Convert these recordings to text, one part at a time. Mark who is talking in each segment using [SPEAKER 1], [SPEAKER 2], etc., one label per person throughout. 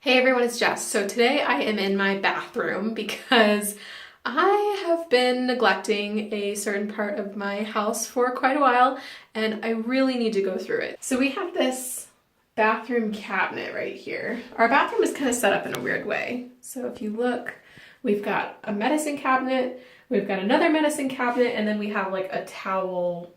[SPEAKER 1] Hey everyone, it's Jess. So today I am in my bathroom because I have been neglecting a certain part of my house for quite a while and I really need to go through it. So we have this bathroom cabinet right here. Our bathroom is kind of set up in a weird way. So if you look, we've got a medicine cabinet, we've got another medicine cabinet, and then we have like a towel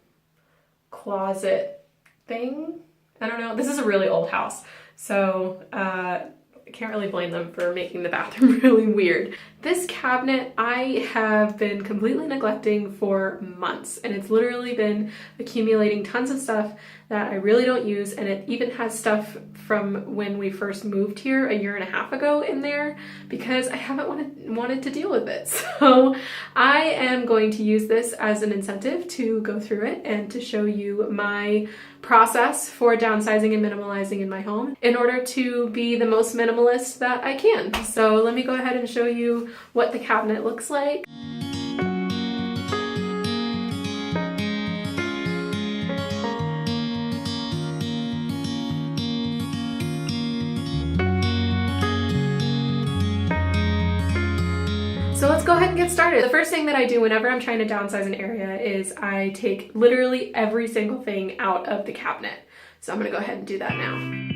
[SPEAKER 1] closet thing. I don't know. This is a really old house. So I can't really blame them for making the bathroom really weird. This cabinet I have been completely neglecting for months, and it's literally been accumulating tons of stuff that I really don't use, and it even has stuff from when we first moved here a year and a half ago in there because I haven't wanted to deal with it. So I am going to use this as an incentive to go through it and to show you my process for downsizing and minimalizing in my home in order to be the most minimalist that I can. So let me go ahead and show you what the cabinet looks like. So let's go ahead and get started. The first thing that I do whenever I'm trying to downsize an area is I take literally every single thing out of the cabinet. So I'm gonna go ahead and do that now.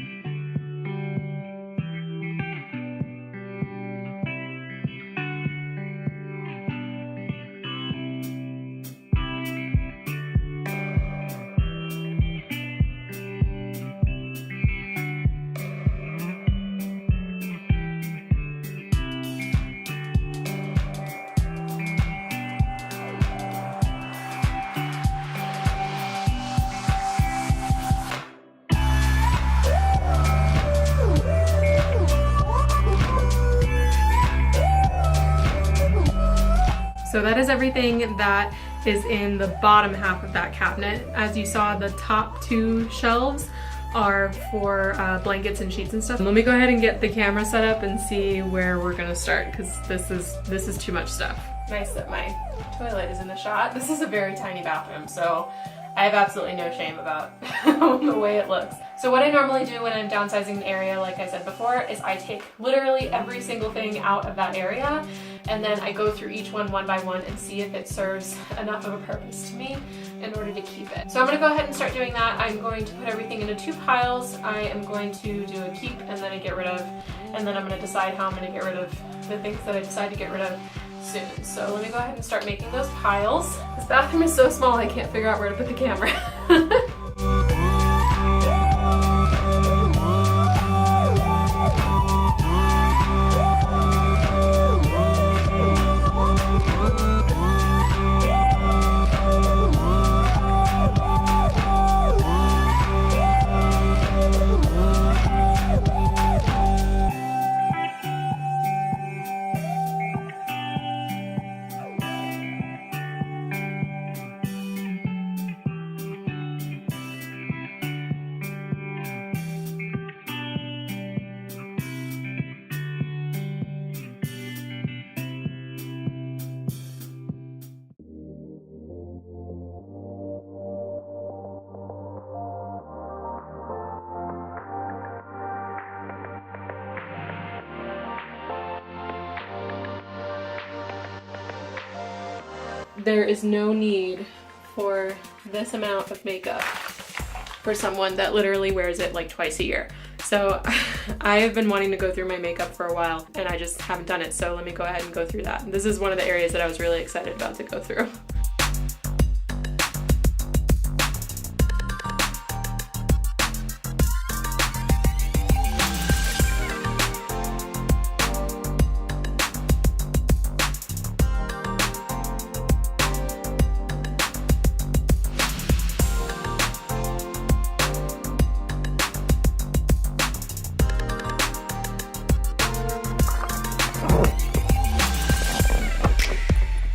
[SPEAKER 1] So that is everything that is in the bottom half of that cabinet. As you saw, the top two shelves are for blankets and sheets and stuff. Let me go ahead and get the camera set up and see where we're gonna start, because this is too much stuff. Nice that my toilet is in the shot. This is a very tiny bathroom, so I have absolutely no shame about the way it looks. So what I normally do when I'm downsizing an area, like I said before, is I take literally every single thing out of that area, and then I go through each one by one and see if it serves enough of a purpose to me in order to keep it. So I'm gonna go ahead and start doing that. I'm going to put everything into two piles. I am going to do a keep and then a get rid of, and then I'm gonna decide how I'm gonna get rid of the things that I decide to get rid of soon. So let me go ahead and start making those piles. This bathroom is so small I can't figure out where to put the camera. There is no need for this amount of makeup for someone that literally wears it like twice a year. So I have been wanting to go through my makeup for a while and I just haven't done it. So let me go ahead and go through that. This is one of the areas that I was really excited about to go through.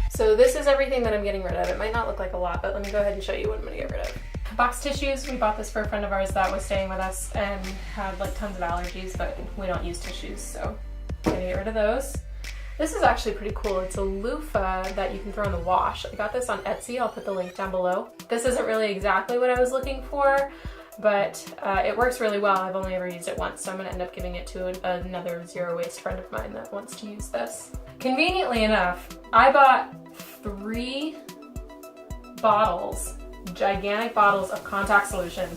[SPEAKER 1] So this is everything that I'm getting rid of. It might not look like a lot, but let me go ahead and show you what I'm gonna get rid of. Box tissues, we bought this for a friend of ours that was staying with us and had like tons of allergies, but we don't use tissues, so I'm gonna get rid of those. This is actually pretty cool. It's a loofah that you can throw in the wash. I got this on Etsy. I'll put the link down below. This isn't really exactly what I was looking for. but it works really well. I've only ever used it once, so I'm gonna end up giving it to another zero waste friend of mine that wants to use this. Conveniently enough, I bought 3 bottles, gigantic bottles of contact solution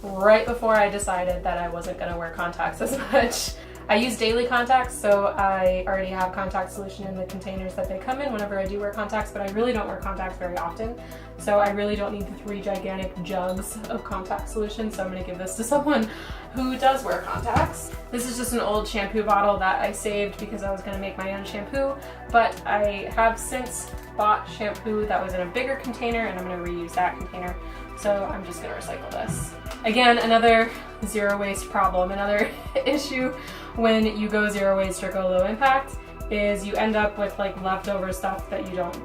[SPEAKER 1] right before I decided that I wasn't gonna wear contacts as much. I use daily contacts, so I already have contact solution in the containers that they come in whenever I do wear contacts, but I really don't wear contacts very often, so I really don't need the 3 gigantic jugs of contact solution, so I'm gonna give this to someone who does wear contacts. This is just an old shampoo bottle that I saved because I was gonna make my own shampoo, but I have since bought shampoo that was in a bigger container, and I'm gonna reuse that container, so I'm just gonna recycle this. Again, another zero waste problem, another issue when you go zero waste or go low impact is you end up with like leftover stuff that you don't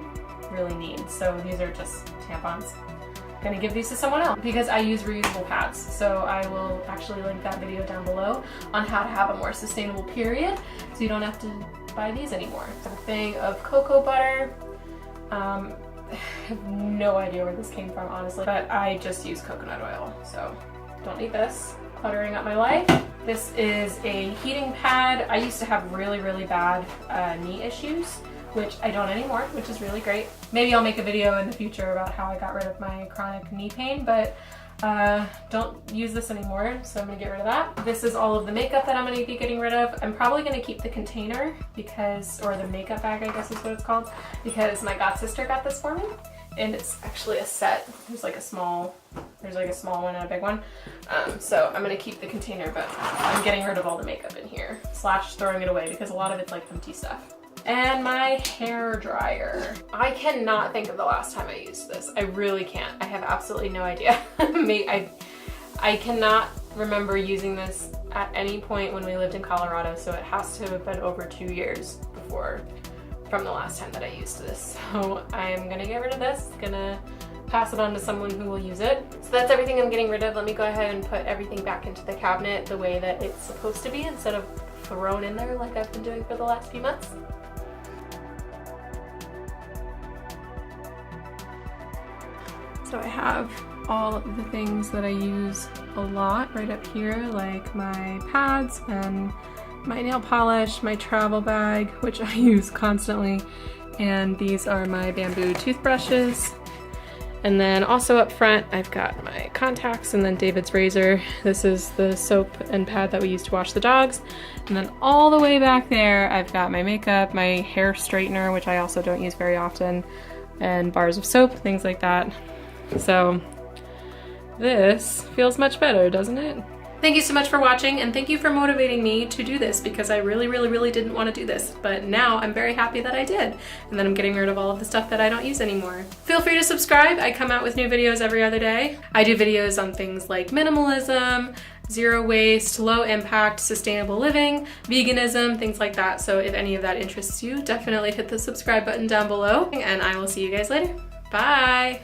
[SPEAKER 1] really need. So these are just tampons. I'm gonna give these to someone else because I use reusable pads. So I will actually link that video down below on how to have a more sustainable period so you don't have to buy these anymore. A thing of cocoa butter. I have no idea where this came from, honestly, but I just use coconut oil, so don't need this. Cluttering up my life. This is a heating pad. I used to have really, really bad knee issues, which I don't anymore, which is really great. Maybe I'll make a video in the future about how I got rid of my chronic knee pain, but don't use this anymore, so I'm gonna get rid of that. This is all of the makeup that I'm gonna be getting rid of. I'm probably gonna keep the container because, or the makeup bag, I guess is what it's called, because my god sister got this for me. And it's actually a set. There's like a small one and a big one. So I'm gonna keep the container, but I'm getting rid of all the makeup in here, / throwing it away because a lot of it's like empty stuff. And my hair dryer. I cannot think of the last time I used this. I really can't. I have absolutely no idea. I cannot remember using this at any point when we lived in Colorado, so it has to have been over 2 years from the last time that I used this. So I'm gonna get rid of this, gonna pass it on to someone who will use it. So that's everything I'm getting rid of. Let me go ahead and put everything back into the cabinet the way that it's supposed to be instead of thrown in there like I've been doing for the last few months. So I have all of the things that I use a lot right up here, like my pads and my nail polish, my travel bag, which I use constantly, and these are my bamboo toothbrushes. And then also up front, I've got my contacts and then David's razor. This is the soap and pad that we use to wash the dogs. And then all the way back there, I've got my makeup, my hair straightener, which I also don't use very often, and bars of soap, things like that. So this feels much better, doesn't it? Thank you so much for watching, and thank you for motivating me to do this because I really didn't want to do this, but now I'm very happy that I did, and then I'm getting rid of all of the stuff that I don't use anymore. Feel free to subscribe. I come out with new videos every other day. I do videos on things like minimalism, zero waste, low impact, sustainable living, veganism, things like that. So if any of that interests you, definitely hit the subscribe button down below, and I will see you guys later. Bye!